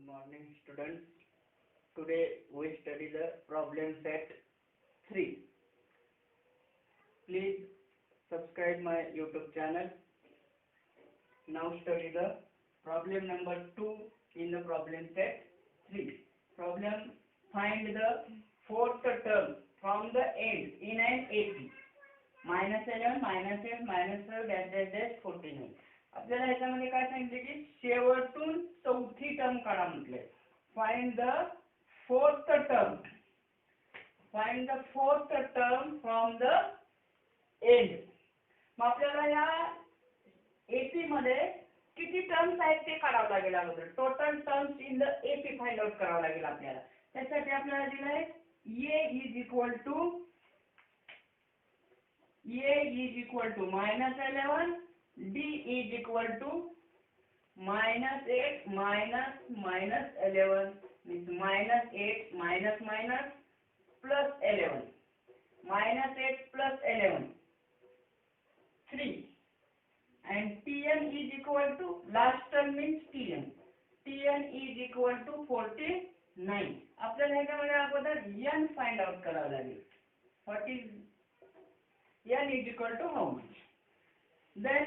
morning, students. Today we study the problem set 3. Please subscribe my YouTube channel. Now study the problem number 2 in the problem set 3. Problem: find the fourth term from the end in an AP. -11, -8, -7, dash 49. आपल्याला ह्याच्यामध्ये काय सांगितले की शेवटून चौथी term काढा म्हटले. Find the fourth term. Find the fourth term from the end. मग आपल्याला या एपी मध्ये किती टर्म्स आहेत ते काढावं लागेल अगोदर. Total terms in the AP find out करावं लागेल आपल्याला. त्यासाठी आपल्याला दिलं आहे A is equal to -11, D is equal to -8 minus 11 means -8 minus plus 11. -8 plus 11 3 and Tn is equal to last term means Tn is equal to 49. आपल्याला ह्याच्यामध्ये अगोदर n फाइंड आउट करावं लागेल. What is n is equal to how much? Then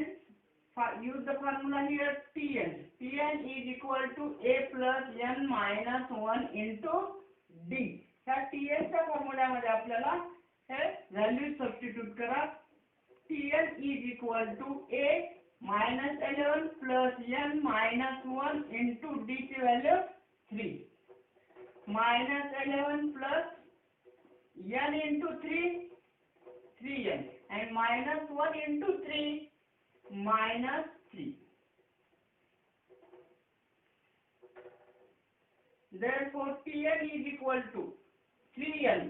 use the formula here. Tn is equal to a plus n minus 1 into d. ह्या Tn च्या फॉर्म्युल्यामध्ये आपल्याला हे value substitute करा. Tn is equal to a minus 11 plus n minus 1 into d ची value 3. minus 11 plus n into 3n and minus 1 into 3 minus 3. Therefore Tn is equal to 3n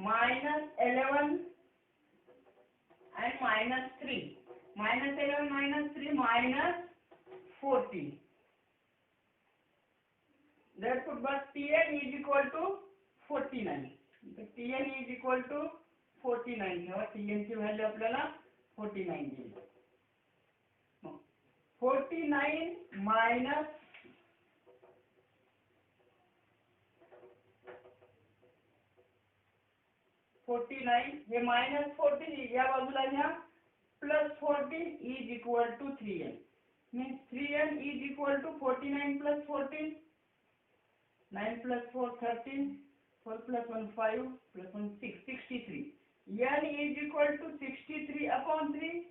minus 11 and minus 3. minus 11 minus 3 minus 14. Therefore but Tn is equal to 49. Tn is equal to 49. तेव्हा Tn ची value आपल्याला 49 दिली. 49 minus 49 हे minus 14 या बाजूला घ्या. plus 14 is equal to 3n. means 3n is equal to 49 plus 14. 9 plus 4 13. 4 plus 1 5 plus 1 6 63. n is equal to 63 upon 3.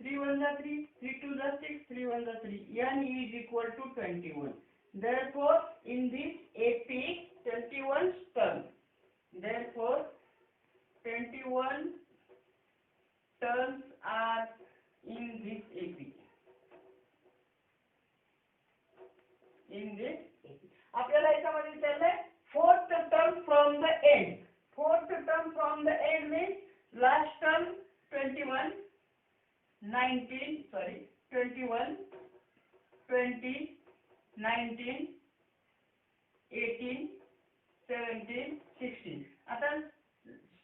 3 1 is 3, 3 2 is 6, 3 1 is 3. n is equal to 21. Therefore, in this AP, 21 term. Therefore, 21 terms are in this AP. In this AP. आपल्याला याच्यामध्ये विचारलंय fourth term from the end. Fourth term from the end means last term 21, 21, 20, 19, 18, 17, 16. आता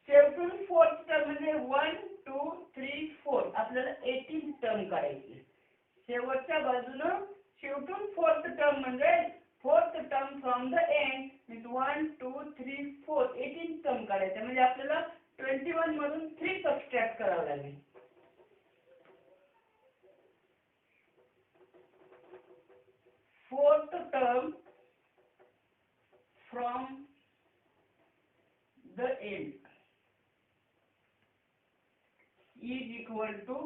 शेवटून fourth term म्हणजे 1 2 3 4 आपल्याला 18 term काढायची. शेवटच्या बाजूने शेवटून fourth term म्हणजे fourth term from the and means 1 2 3 4 18 term काढायचे. म्हणजे आपल्याला 21 मधून 3 सबट्रॅक्ट करावं लागेल. Fourth term from the end is equal to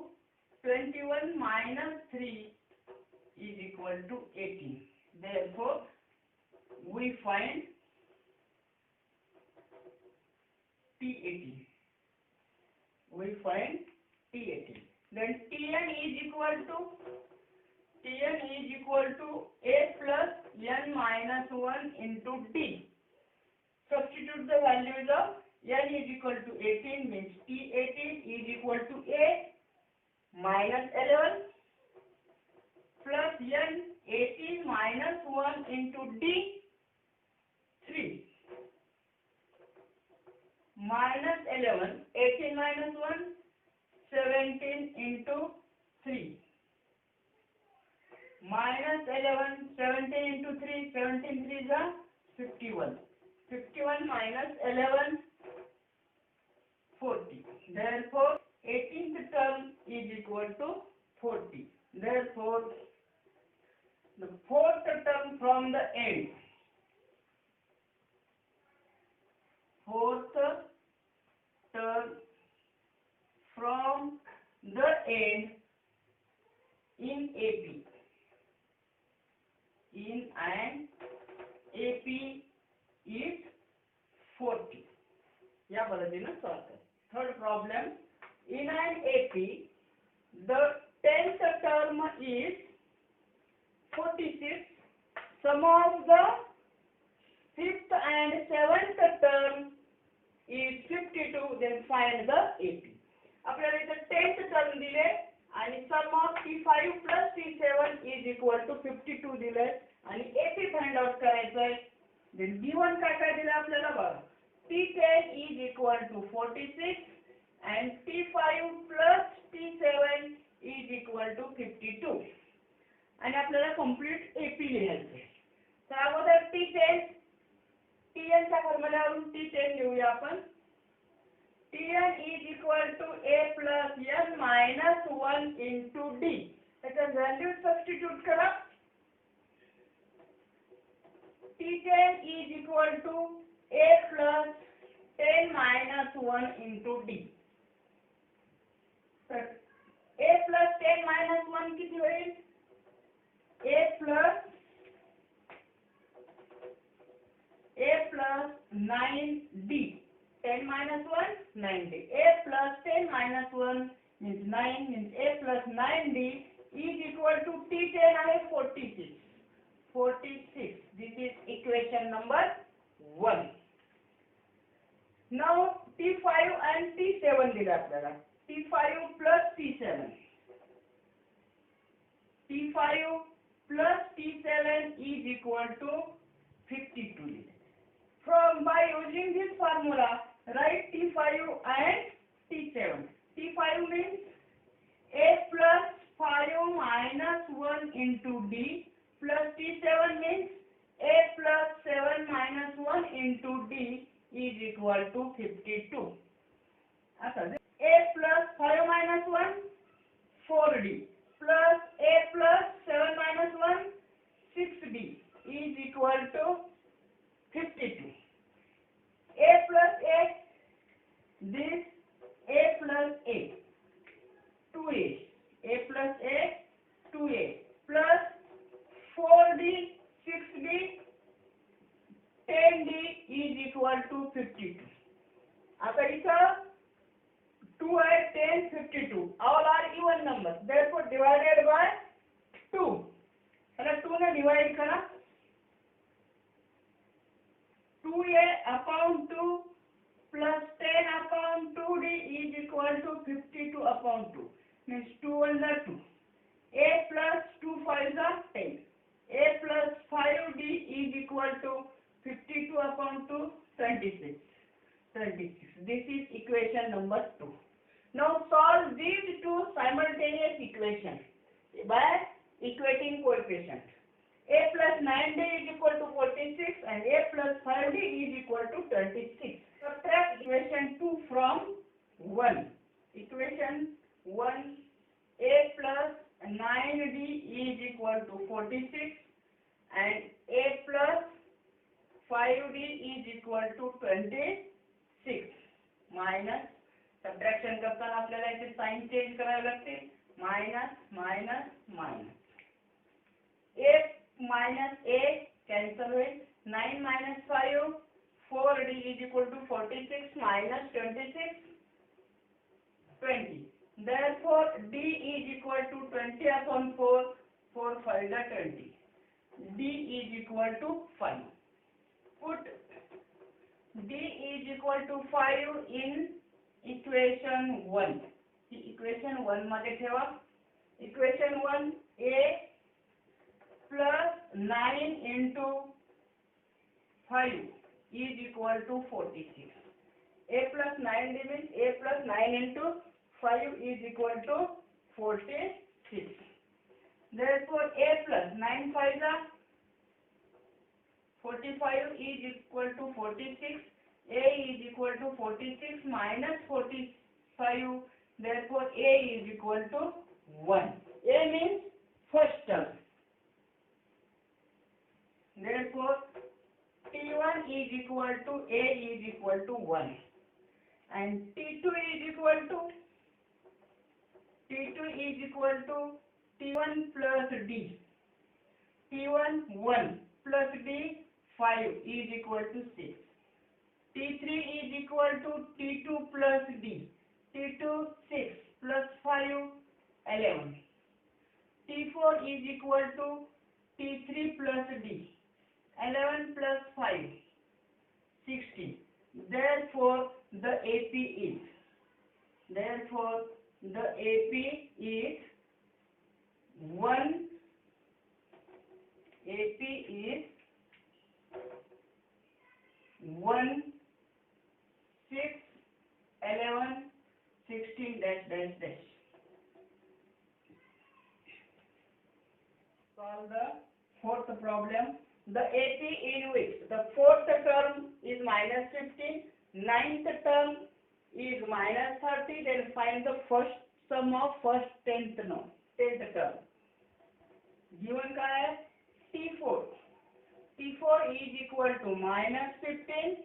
21 minus 3 is equal to 18. Therefore, we find T18. We find T18. Then Tn is equal to a plus n minus 1 into d. Substitute the values of n is equal to 18 means T18 is equal to a minus 11 plus n 18 minus 1 into d 3 minus 11 18 minus 1 17 into 3 minus 11, 17 into 3, 17 3 is 51. 51 minus 11, 40. Therefore, 18th term is equal to 40. Therefore, the fourth term from the end. Fourth term from the end in AP. In an AP is 40. या पद्धतीने solve करें. Third problem, in an AP the 10th term is 46. Sum of the 5th and 7th term is 52. Then find the AP. आपल्याला इथे 10th term दिले आणि sum of T5 plus T7 is equal to 52 दिले आणि AP find out करायचं आहे. then given काय दिलं आपल्याला बघा. T10 is equal to 46 and T5 plus T7 is equal to 52. आणि आपल्याला कंप्लीट AP लिहायचं आहे. तर अगोदर T10 Tn च्या फॉर्म्युल्यावरून T10 लिहूया आपण. Tn is equal to A plus N minus 1 into D. त्याच्या व्हॅल्यू सबस्टिट्यूट करा. T10 is equal to A plus 10 minus 1 into D. तर A plus 10 minus 1 किती होईल? A plus 9D. 10 minus 1 9D. A plus 10 minus 1 means 9, means A plus 9D is equal to T10 आहे 46. 46. This is equation number 1. Now T5 and T7 दिले आपल्याला. T5 plus T7. T5 plus T7 is equal to 52. From by using this formula, write T5 and T7. T5 means A plus 5 minus 1 into D plus T7 means A plus 7 minus 1 into D is equal to 52. A plus 5 minus 1 4D plus A plus 7 minus 1 6D is equal to 52. A plus A, this A plus A, 2A, A plus A, 2A, plus 4D, 6D, 10D is equal to 52. आता इथं 2 आहे 10, 52. All are even numbers. Therefore divided by 2. त्याला 2 ने divide करा. 2A upon 2 plus 10 upon 2D is equal to 52 upon 2. Means 2 1 are 2. A plus 2 5 are 10. A plus 5D is equal to 52 upon 2, 26. 26. This is equation number 2. Now solve these two simultaneous equations by equating coefficient. A plus 9D is equal to 46 and A plus 5D is equal to 26. Subtract equation 2 from 1. Equation 1, A plus 9D is equal to 46 and A plus 5D is equal to 26. Minus, subtraction करताना आपल्याला इथे sign change करावे लागते. Minus minus minus. A minus A cancel with 9 minus 5 4D is equal to 46 minus 26 20. Therefore D is equal to 20 upon 4. 4 5 is 20. D is equal to 5. Put D is equal to 5 in equation 1. Equation 1 मध्ये ठेवा. Equation 1 A plus 9 into 5 is equal to 46. A plus 9 means A plus 9 into 5 is equal to 46. Therefore a plus 9 5 45 is equal to 46. A is equal to 46 minus 45. Therefore a is equal to 1. A means first term. Therefore T1 is equal to A is equal to 1 and T2 is equal to T1 plus D. T1 1 plus D 5 is equal to 6. T3 is equal to T2 plus D. T2 6 plus 5 11. T4 is equal to T3 plus D. 11 plus 5 16. Therefore the AP is 1. AP is 1 6 11 16 dash dash dash. Solve the fourth problem. The AP in which the fourth term is minus 15, ninth term is minus 30. Then find the first sum of first tenth term. Given का है T4. T4 is equal to minus 15.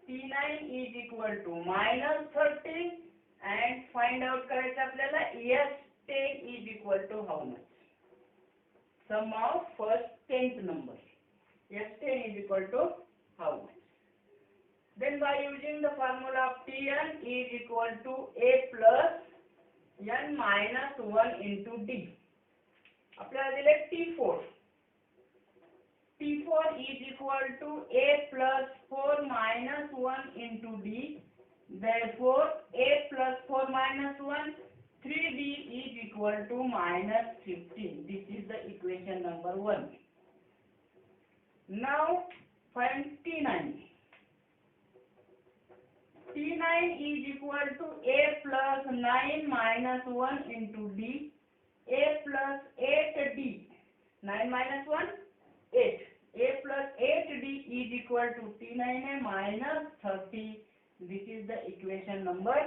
T9 is equal to minus 30 and find out करायचं आपल्याला S10 is equal to how much? Sum of first tenth number. S10 is equal to how much? Then by using the formula of Tn is equal to A plus n minus 1 into D. आपल्याला दिले T4. T4 is equal to A plus 4 minus 1 into D. Therefore A plus 4 minus 1 3D is equal to minus 15. This is the equation number 1. Now find T9. T9 is equal to A plus 9 minus 1 into D. A plus 8D. 9 minus 1 8. A plus 8D is equal to T9 minus 30. This is the equation number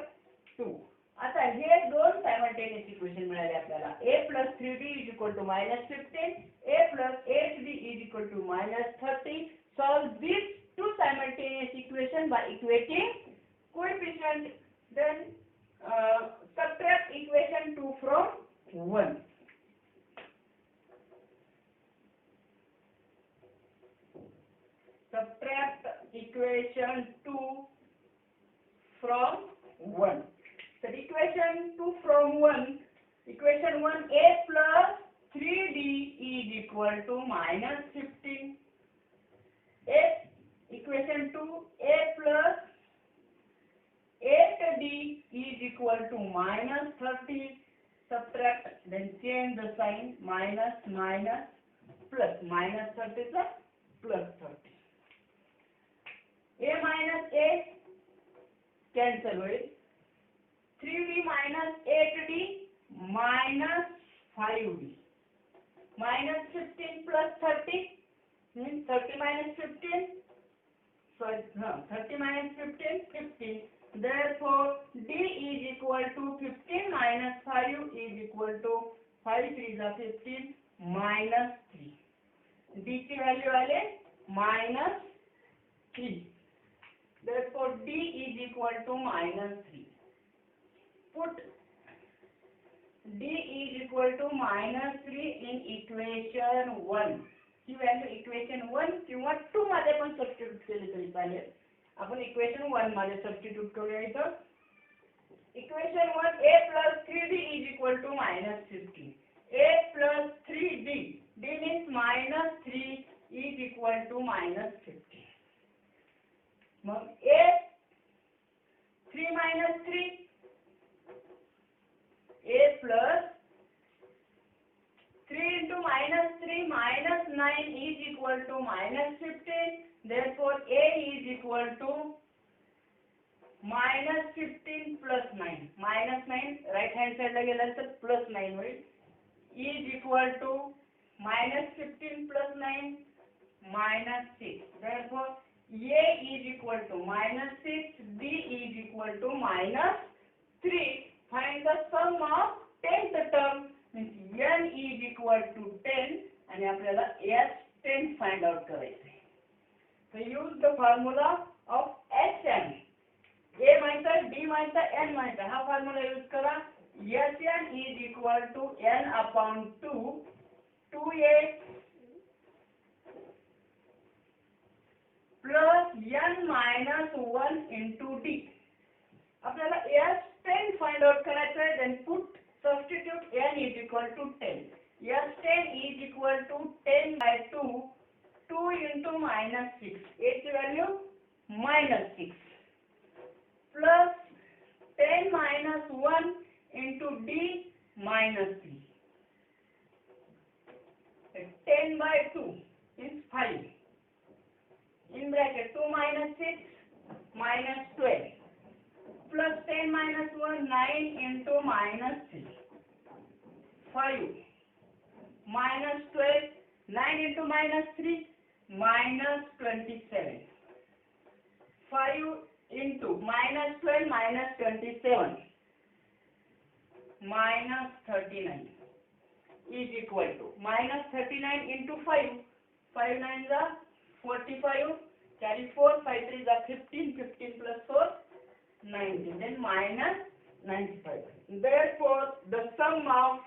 2. आता हे दोन simultaneous equation मिळाले आपल्याला. A plus 3D is equal to minus 15. A plus 8D is equal to minus 30. Solve these two simultaneous equations by equating coefficient. Then subtract equation 2 from 1. Subtract equation 2 from 1. So equation 2 from 1, equation 1 A plus 3D is equal to minus 15. Equation 2 A plus 8D is equal to minus 30. Subtract, then change the sign, minus minus plus, minus 30 plus plus 30. A minus A cancel with 3D minus 8D minus 5D. Minus 15 plus 30 means 30 minus 15. Sorry, 30 minus 15, 15. Therefore, D is equal to 15 minus 5 is equal to 5 3 is 15 minus 3. D की value आले minus 3. Therefore, D is equal to minus 3. Put D is equal to minus 3 in equation 1. He value equation 1 किंवा 2 मध्ये पण substitute केली तरी चालेल. आपण equation 1 मध्ये substitute करूया इथं. Equation 1 A plus 3D is equal to minus 15. A plus 3D. D means minus 3 is equal to minus 15. Mug A 3 minus 3. A plus 3 into minus 3 minus 9 is equal to minus 15. Therefore, A is equal to minus 15 plus 9. Minus 9 right hand side ला गेला तर plus 9 होईल. is equal to minus 15 plus 9 minus 6. Therefore, A is equal to minus 6, B is equal to minus 3. Find the sum of 10th term. Means N is equal to 10 आणि आपल्याला S10 find out करायचं आहे. So use the formula of Sn. A माहित आहे, B माहित आहे, N माहित आहे. हा फॉर्म्युला यूज करा. Sn is equal to N upon 2, 2A plus N minus 1 into D. आपल्याला S10 find out करायचं आहे. Then put substitute N is equal to 10. S10 is equal to 10 by 2, 2 into minus 6. Its value minus 6 plus 10 minus 1 into D minus 3. 10 by 2 is 5. In bracket 2 minus 6 minus 12 plus 10 minus 1 9 into minus 3. 5 minus 12 9 into minus 3 minus 27. 5 into minus 12 minus 27 minus 39 is equal to minus 39 into 5. 5 9 is 45. Carry 4. 5 3 is 15. 15 plus 4 19. Then minus 95. Therefore the sum of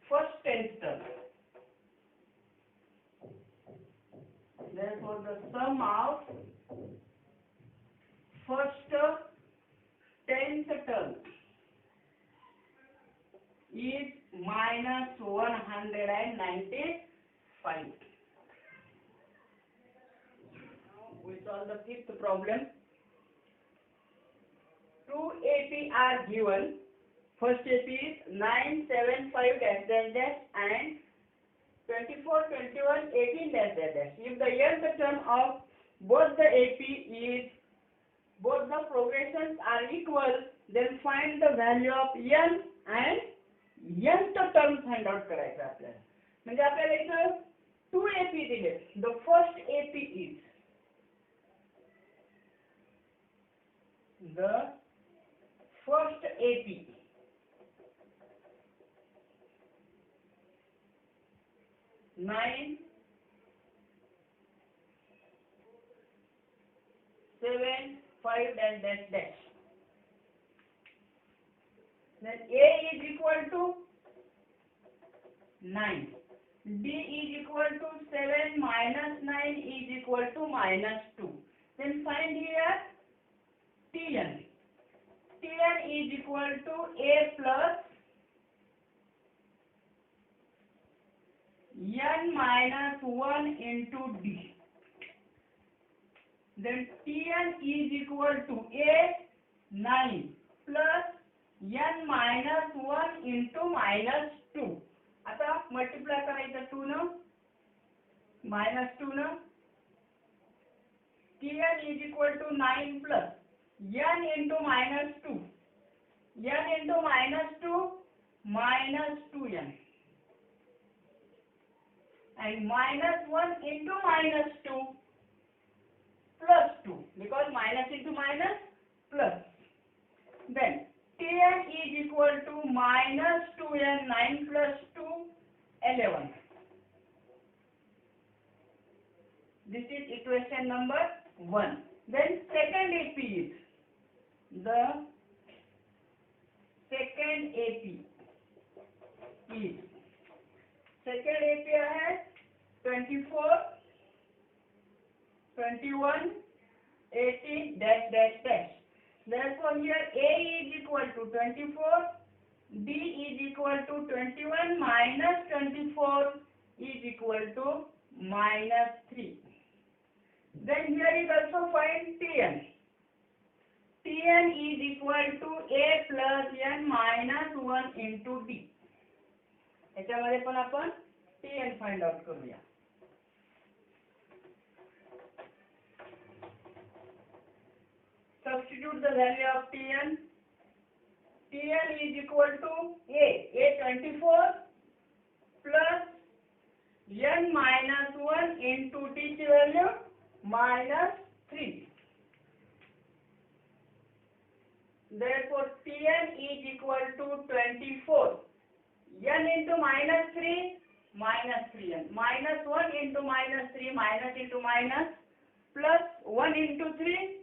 first 10th term. Therefore the sum of first 10th term is minus 195. We solve the fifth problem. Two AP are given. First AP is 9, 7, 5 dash dash dash and 24, 21, 18 dash dash dash. If the nth term of both the AP is both the progressions are equal, then find the value of n and nth term find out करायचं आपल्याला. म्हणजे आपल्याला इथं 2 AP दिले. The first AP is the first AP 9, 7, 5 dash dash dash. Then A is equal to 9. B is equal to 7 minus 9 is equal to minus 2. Then find here Tn. Tn is equal to A plus n minus 1 into D. Then Tn is equal to A 9 plus n minus 1 into minus 2. आता multiply करायचं 2 न minus 2 न. Tn is equal to 9 plus n into minus 2. n into minus 2 minus 2n. And minus 1 into minus 2 plus 2, because minus into minus plus. Then Tn is equal to minus 2n. 9 plus 2 11. This is equation number 1. Then second AP is the second AP is है 24, 21, 18 dash dash dash. Therefore here A is equal to 24, B is equal to 21 minus 24 is equal to minus 3. Then here is also find Tn. Tn is equal to A plus n minus 1 into D. याच्यामध्ये पण आपण Tn find out करूया. Substitute the value of Tn. Tn is equal to A 24 plus n minus 1 into t ची value -3. Therefore Tn is equal to 24. n into -3 -3n. -1 into -3 minus into minus plus 1 into 3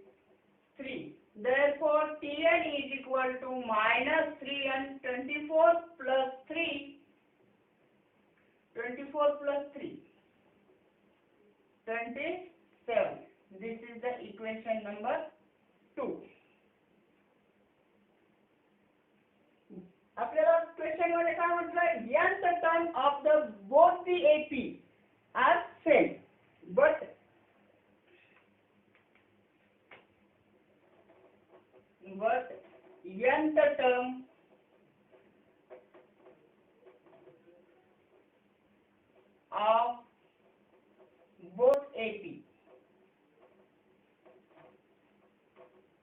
3. Therefore Tn is equal to -3n. 24 plus 3 24 plus 3 27. This is the equation number 2. आपल्याला question मध्ये काय म्हटलं, nth term of the both the AP are same but nth term of both AP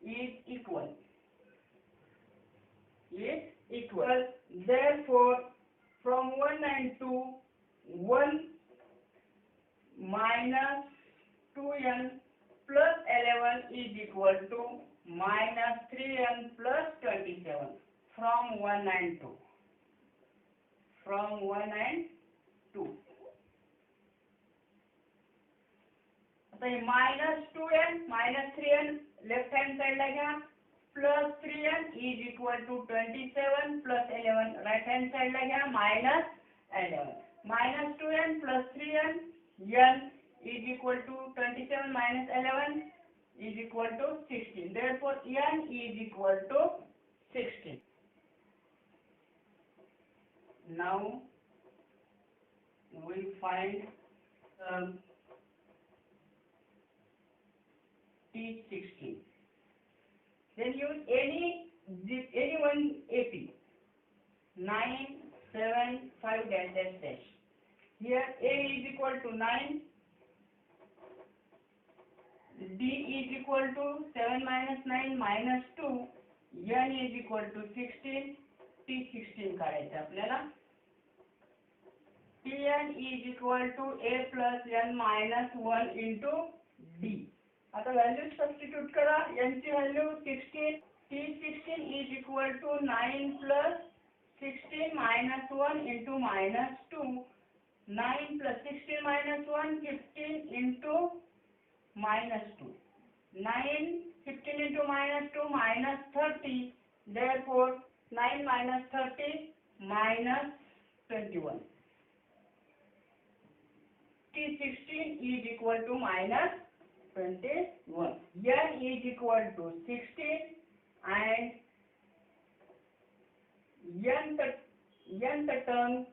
is equal. Therefore from 192 1 minus 2n plus 11 is equal to minus 3n plus 27. From 192 आता हे -2n -3n left hand साइडला घ्या, plus 3n is equal to 27 plus 11 right hand साइडला घ्या, -11 -2n plus 3n n is equal to 27 minus 11 is equal to 16. Therefore n is equal to 16. Now we find T16. Then use any one AP 9 7 5 dash dash dash. Here A is equal to 9, D is equal to 7 minus 9 minus 2, n is equal to 16. T16 काढायचं आपल्याला. Tn is equal to A plus n minus 1 into D. आता value substitute करा. n ची value 16. T16 is equal to 9 plus 16 minus 1 into minus 2. 9 plus 16 minus 1 15 into minus 2. 9 15 into minus 2 minus 30. Therefore 9 minus 30 minus 21. T16 is equal to minus 21. n is equal to 16 and nth term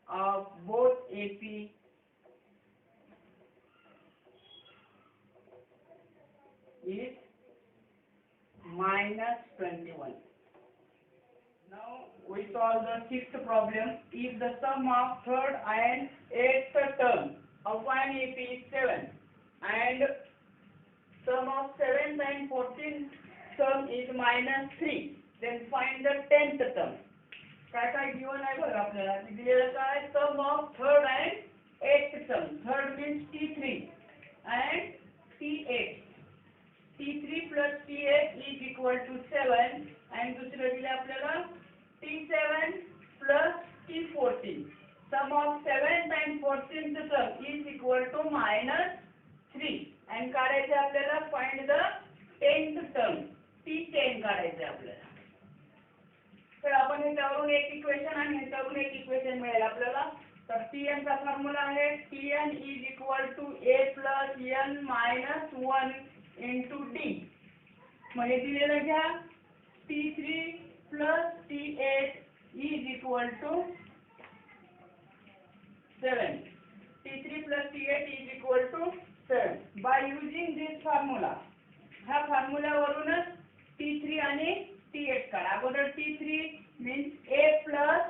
of both AP is -21. Now we solve the sixth problem. If the sum of third and eighth term of one AP is 7 and sum of 7th and 14th term is -3, then find the 10th term. काय given आहे बघा आपल्याला. दिलेलं काय, sum of third and eighth term. Third means T3 and T8. T3 plus T8 is equal to 7 and दुसरं दिलं आपल्याला T7 plus T14. Sum of 7th and 14th term is equal to -3 and काढायचे आपल्याला find the 10th term. T10 काढायचे आपल्याला. तर आपण ह्याच्यावरून एक इक्वेशन आणि ह्याच्यावरून एक इक्वेशन मिळेल आपल्याला. तर Tn चा फॉर्म्युला आहे Tn is equal to A plus n minus 1 into D. म्हणजे दिलेलं घ्या T3 plus T8 is equal to 7. T3 plus T8 is equal to 7. By using this formula, ह्या फॉर्म्युलावरूनच T3 आणि T8 काढा. अगोदर T3 means A plus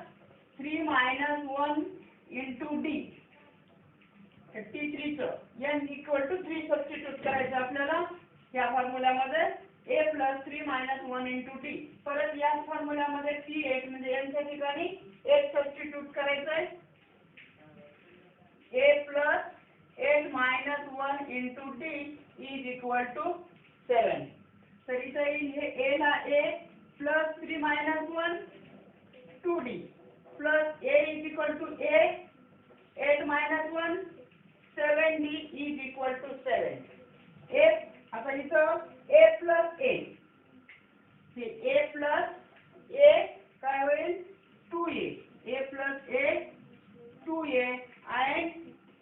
3 minus 1 into D. T3 चं n equal to 3 substitute करायचं आपल्याला. ह्या फॉर्म्युल्यामध्ये a plus 3 minus 1 into T. परत याच फॉर्म्युल्यामध्ये t8 म्हणजे n च्या ठिकाणी 8 सबस्टिट्यूट करायचं आहे. a plus 8 minus 1 into t is equal to 7. तर इथे हे a ला a plus 3 minus 1 2d plus a is equal to a 8 minus 1 7d is equal to 7. a आता इथं a plus a hey a plus a काय होईल 2a a plus a 2a and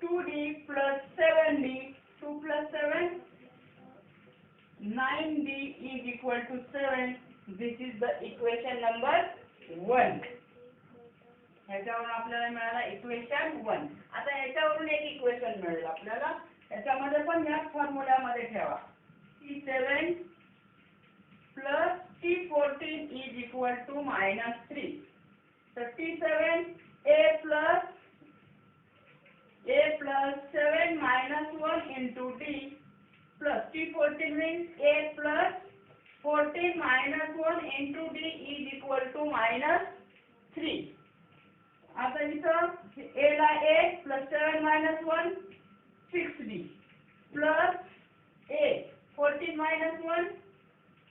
2d plus 7d 2 plus 7 9d is equal to 7. This is the equation number 1. ह्याच्यावरून आपल्याला मिळाला equation 1. आता याच्यावरून एक इक्वेशन मिळेल आपल्याला. याच्यामध्ये पण या फॉर्म्युल्यामध्ये ठेवा T7 plus T14 is equal to -3. तर T7 a plus 7 minus 1 into t plus T14 means a plus 14 minus 1 into t is equal to -3. आता इथं a ला a plus 7 minus 1 6d plus a 14 minus 1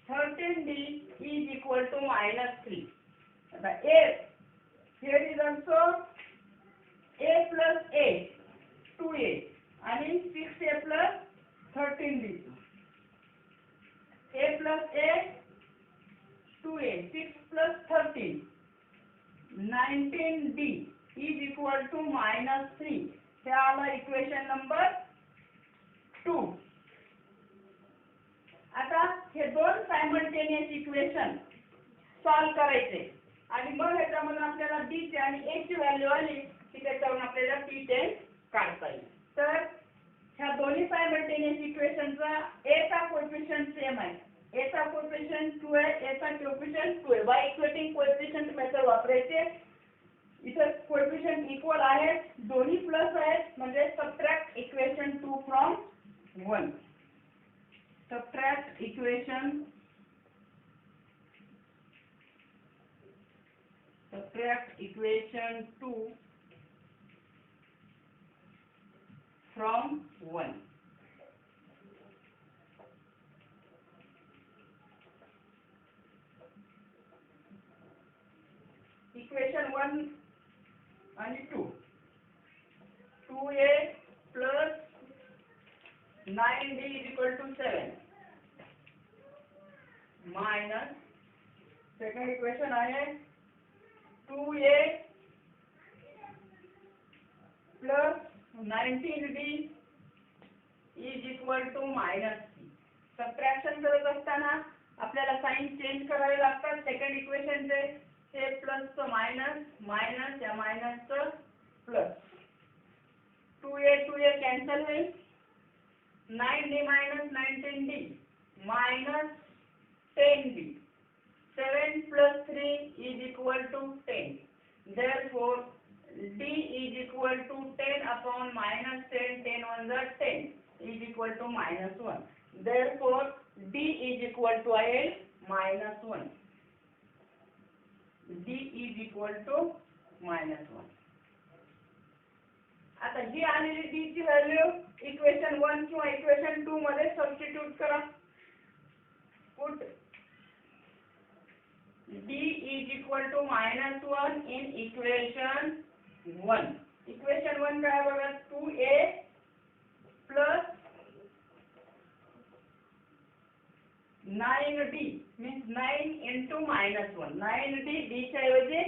13d is equal to -3. आता a here is also a plus a 2a आणि 6a plus 13d. a plus a 2a 6 plus 13 19d is equal to -3. हे आला equation number 2. आता हे दोन simultaneous equation solve करायचे आणि मग ह्याच्यामध्ये आपल्याला d ची आणि a ची व्हॅल्यू आली की त्याच्यावरून आपल्याला T10 काढता येईल. तर ह्या दोन्ही सायमल्टेनियस इक्वेशनचा a चा कोएफिशिएंट सेम आहे. a चा कोएफिशिएंट 2 आहे, a चा कोएफिशिएंट 2 आहे. बाय इक्वेटिंग कोएफिशिएंट मेथड वापरायचे. इथे कोएफिशिएंट इक्वल आहेत, दोन्ही प्लस आहेत म्हणजे subtract equation 2 from 1. Subtract equation 2 from 1. Equation 1 आणि 2 2a plus 9d is equal to 7 minus second equation आहे 2a plus 19d is equal to -3. Subtraction करत असताना आपल्याला साइन चेंज करावे लागतात. सेकंड इक्वेशनचे a प्लस च मायनस मायनस या मायनस च प्लस 2a कॅन्सल होईल. 9d minus 19d minus 10d 7 plus 3 is equal to 10. Therefore d is equal to 10 upon minus 10 10 1 are 10 is equal to -1. Therefore d is equal to -1. d is equal to -1. आता ही आलेली d ची value equation 1 किंवा equation 2 मध्ये substitute करा. Put d is equal to -1 in equation 1. Equation 1 काय बघा 2a plus 9d means 9 into -1. 9d d च्या ऐवजी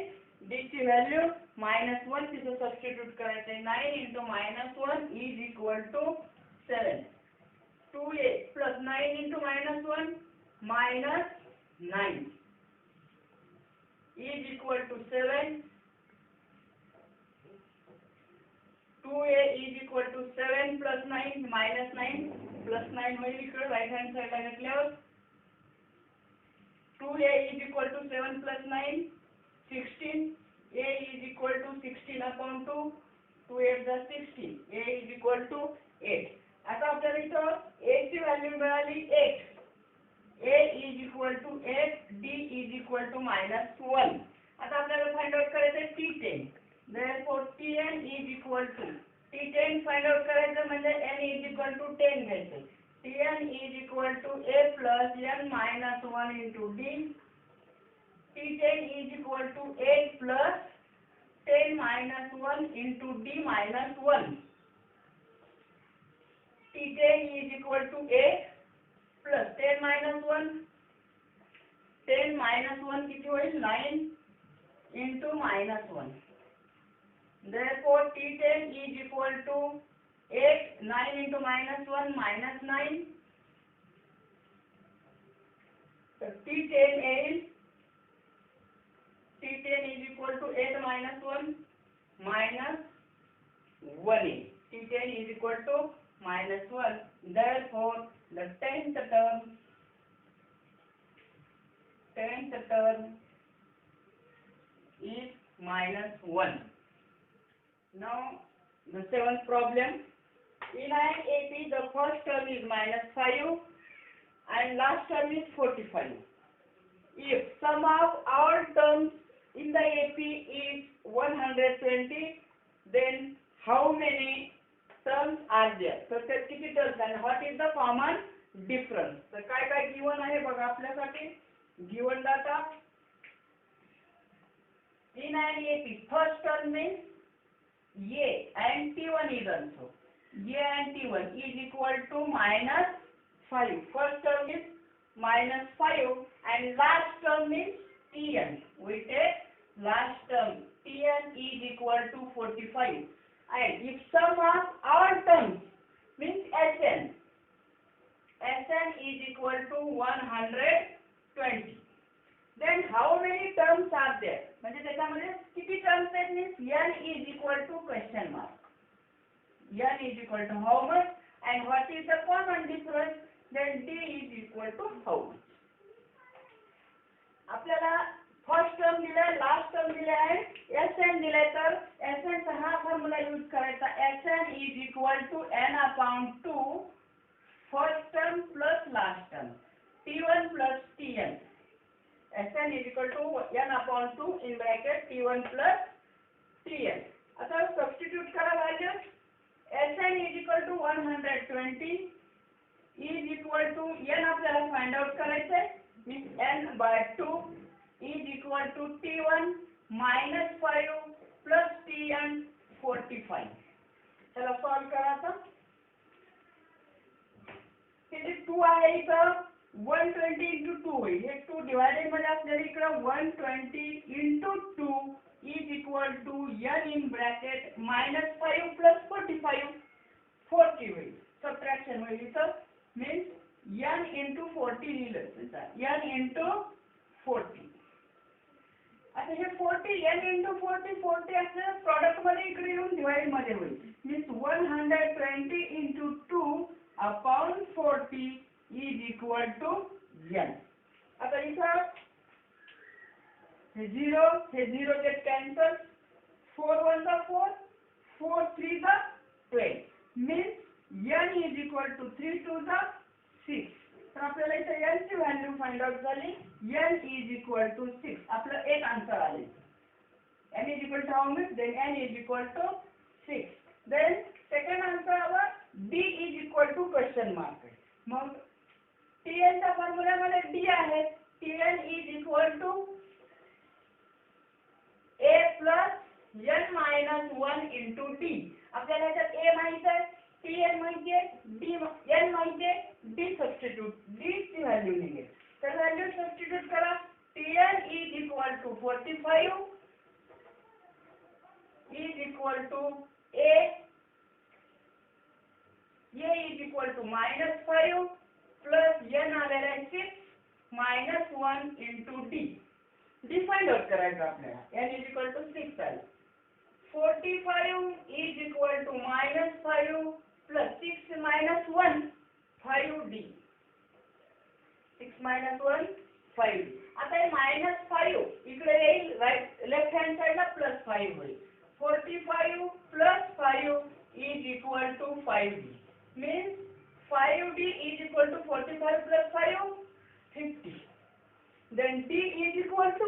d ची व्हॅल्यू -1 तिथे सबस्टिट्यूट करायचे. 9 into -1 is equal to 7. 2a plus 9 into -1 -9 is equal to 7. 2a is equal to 7 plus 9 -9 plus 9 होईल इकडे right hand साइडला घेतल्यावर 2a is equal to 7 plus 9 16. a is equal to 16 upon 2 2 8 is 16. a is equal to 8. आता आपल्याला इथं a ची value मिळाली 8 equal to -1. आता आपल्याला फाइंड आउट करायचं आहे T10. Therefore Tn is equal to T10 find out करायचं म्हणजे n is equal to 10 घ्यायचं. Tn is equal to a plus n minus 1 into d. T10 is equal to 8 plus 10 minus 1 into d minus 1. T10 is equal to 8 plus 10 minus 1. 10 minus 1 किती होईल 9 into -1. Therefore T10 is equal to 8. 9 into -1 -9. So T10 is equal to 8 minus 1 minus 1. T10 is equal to -1. Therefore the 10th term is -1. Now the 7th problem. In an AP the first term is -5 and last term is 45. If sum of all terms in the AP is 120, then how many terms are there? So ते किती terms and what is the common difference? तर काय काय given आहे बघा आपल्यासाठी. Given data. In an AP first term means A and T1 is also. A and T1 is equal to -5. First term is -5 and last term is Tn. We take last term. Tn is equal to 45. And if sum of all terms means Sn. Sn is equal to 120. Then how many terms are there? म्हणजे त्याच्यामध्ये किती terms आहेत means n is equal to question mark. N is equal to how much and what is the common difference? Then d is equal to how much. आपल्याला first term दिलाय, last term दिलाय आहे, Sn दिलाय तर Sn चा हा formula use करायचा. Sn is equal to n upon 2 first term plus last term. T1 plus Tn. Sn is equal to n upon 2 in bracket T1 plus Tn. आता substitute करा values. Sn is equal to 120 is equal to n आपल्याला find out करायचं आहे. Means n by 2 is equal to T1 minus 5 plus Tn 45. चला solve करा आता. हे 2 आहे इथं 120 into 2 होईल. हे 2 डिवाइडेड मध्ये आपल्याला इकडे 120 into 2 is equal to n in bracket -5 plus 45. 40 होईल. Subtraction होईल इथं means n into 40 लिहिलं. n into 40. आता हे 40 n into 40 40 असं प्रॉडक्ट मध्ये इकडे येऊन डिवाइड मध्ये होईल. means 120 into 2 upon 40 is equal to n. आता इथं हे 0 get cancelled. 4 1 the 4, 4 3 the 12. Means n is equal to 3 2 the 6. तर आपल्याला इथे n ची व्हॅल्यू फाइंड आउट झाली. n is equal to 6. आपलं एक आन्सर आले. n is equal to how much? Then n is equal to 6. Then second answer our d is equal to question mark. Mug Tn च्या formula मध्ये d आहे. Tn is equal to a plus n minus 1 into d. आपल्याला याच्यात a माहित आहे, Tn माहिती आहे, d n माहिती आहे, d सबस्टिट्यूट. d ची व्हॅल्यू निघेल. तर व्हॅल्यू सबस्टिट्यूट करा. Tn is equal to 45 is equal to a is equal to -5 plus n आलेला आहे 6 minus 1 into d. d find out करायचं आपल्याला. n is equal to 6 आले. 45 is equal to -5 plus 6 minus 1 5d. 6 minus 1 5d. आता हे -5 इकडे येईल, right left hand साइडला +5 होईल. 45 plus 5 is equal to 5d. Means 5d is equal to 45 plus 5 50. then D is equal to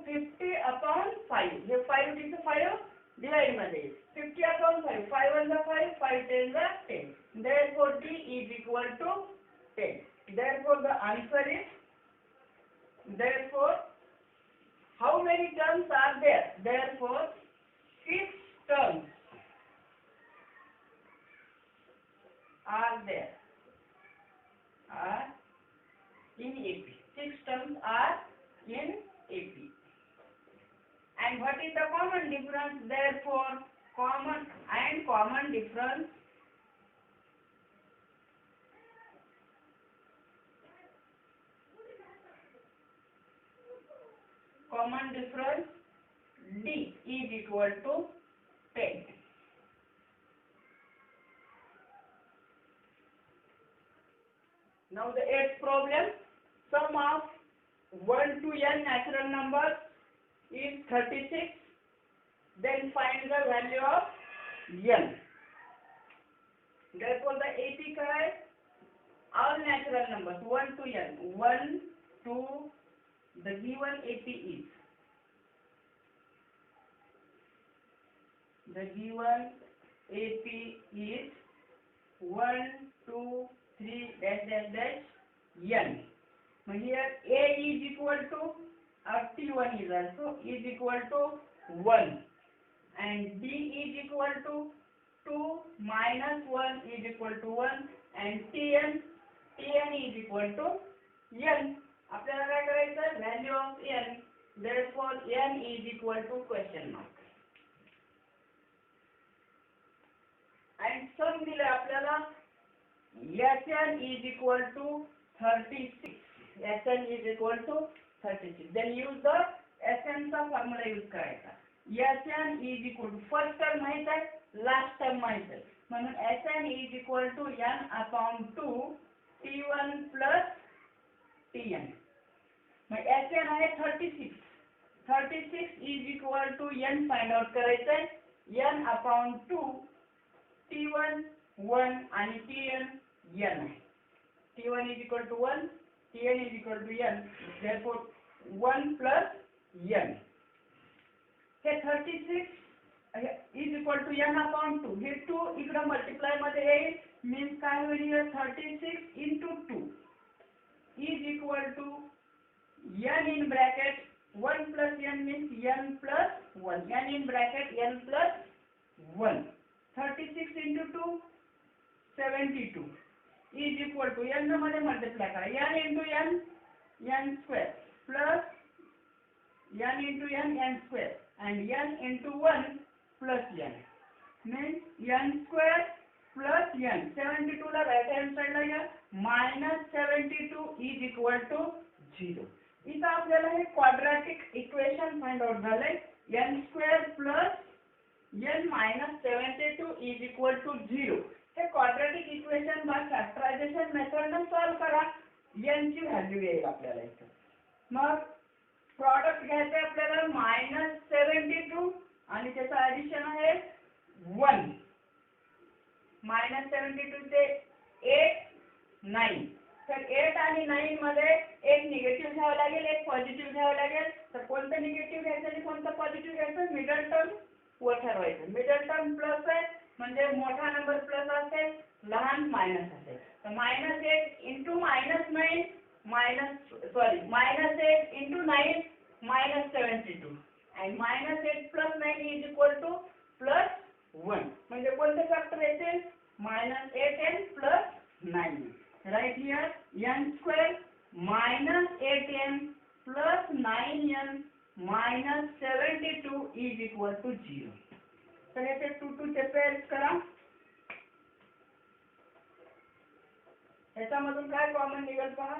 50 upon 5. Hey 5 is 5 divide मध्ये 50 upon 5. 5 1 5, 5 10 10. Therefore D is equal to 10. Therefore the answer is, therefore how many terms are there? Therefore 6 terms are there in AP. 6 terms are in AP. And what is the common difference? Therefore common difference D is equal to 10. Now the 8th problem, sum of 1 to n natural numbers is 36. Then find the value of n. Therefore the AP है all natural numbers 1 to n. 1 to the given AP is, the given AP is 1 2 3 dash dash dash n. Now here A is equal to T1 is also is equal to 1, and D is equal to 2 minus 1 is equal to 1, and Tn is equal to n. आपल्याला काय करायचं? Value of n. Therefore n is equal to question mark. And sum दिले आपल्याला Sn is equal to 36. Sn is equal to 36. Then use the Sn चा formula use करायचा. Sn is equal to first term माहित आहे, last term माहित आहे, म्हणून Sn is equal to n upon 2 T1 plus Tn. Mug Sn आहे 36. 36 is equal to n find out करायचं आहे. n upon 2 T1 1 आणि Tn n आहे. T1 is equal to 1, Tn is equal to n. Therefore 1 plus n. Hey 36 is equal to n upon 2. हे 2 इकडे multiply मध्ये येईल. Means काय होईल? 36 into 2 is equal to n in bracket 1 plus n means n plus 1. n in bracket n plus 1. 36 into 2 72 is equal to n मध्ये multiply करा. n into n n square plus n into n square and n into 1 plus n means n square plus n. 72 La right hand साइडला घ्या. minus 72 is equal to 0. इथं आपल्याला हे quadratic equation find out झालंय. n square plus n minus 72 is equal to 0. हे quadratic equation by factorisation मेथडने solve करा. n ची value येईल आपल्याला इथं. मग प्रॉडक्ट घ्यायचं आपल्याला -72 आणि त्याचं ॲडिशन आहे 1. -72 ते 8 9. तर 8 आणि 9 मध्ये एक निगेटिव्ह घ्यावं लागेल, एक पॉझिटिव्ह घ्यावं लागेल. तर कोणतं निगेटिव्ह घ्यायचं आणि कोणतं पॉझिटिव्ह घ्यायचं? मिडल टर्म वर ठरवायचं. मिडल टर्म प्लस आहे म्हणजे मोठा नंबर प्लस असेल, लहान मायनस असेल. तर -8 into -9 -8 into 9 -72 and -8 plus 9 is equal to +1. म्हणजे कोणते फॅक्टर येतील? -8n plus 9. Right here n square minus 8n plus 9n minus 72 is equal to 0. तर याचे 2 चे पेअर्स करा. याच्यामधून काय कॉमन निघेल पहा.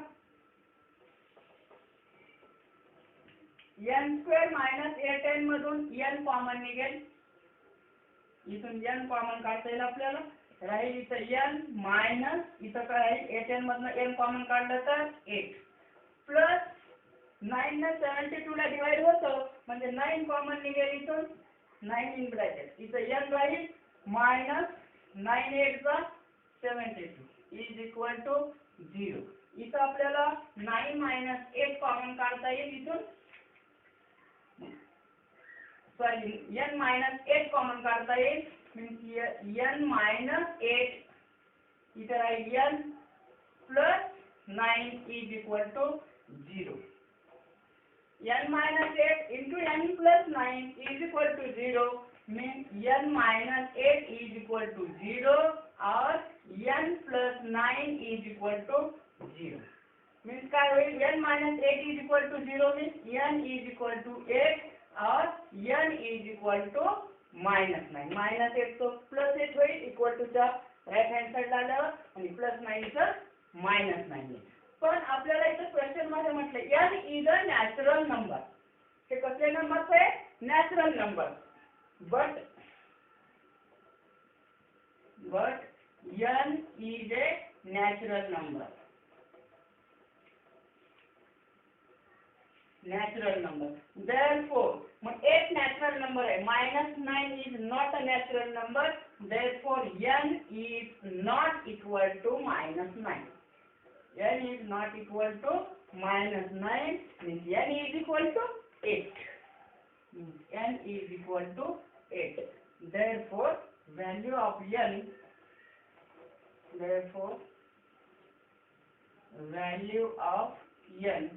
n square minus 8n मधून n कॉमन निघेल. इथून n कॉमन काढता येईल आपल्याला. राहील इथं n मायनस इथं काय आहे 8n मधनं n कॉमन काढलं तर 8 प्लस 9 ने 72 ला डिवाइड होतं म्हणजे 9 कॉमन निघेल इथून. 9 इन ब्रॅकेट इथं n राहील मायनस 9 8 चा 72 इज इक्वल टू 0. इथं इथं आपल्याला 9 - 8 कॉमन काढता येईल इथून. सॉरी, n - 8 कॉमन काढता येईल. मीन्स n - 8 इधर आहे n plus 9 is equal to 0. n - 8 into n plus 9 is equal to 0 means n - 8 is equal to 0 or n plus 9 is equal to 0. Means काय होईल? n - 8 is equal to 0 means n is equal to 8 or n is equal to -9. -8 तो +8 होईल, equal to च्या right hand साइडला आल्यावर आणि +9 चं -9. पण आपल्याला इथं क्वेश्चन मध्ये म्हटलं n is a natural number. हे कसले नंबर्स आहे? Natural number. But n is a natural number. Natural number. Therefore, मग एक नॅचरल नंबर आहे. -9 is not a natural number. Therefore, n is not equal to -9. n is not equal to -9 means n is equal to 8. n is equal to 8. Therefore, value of n is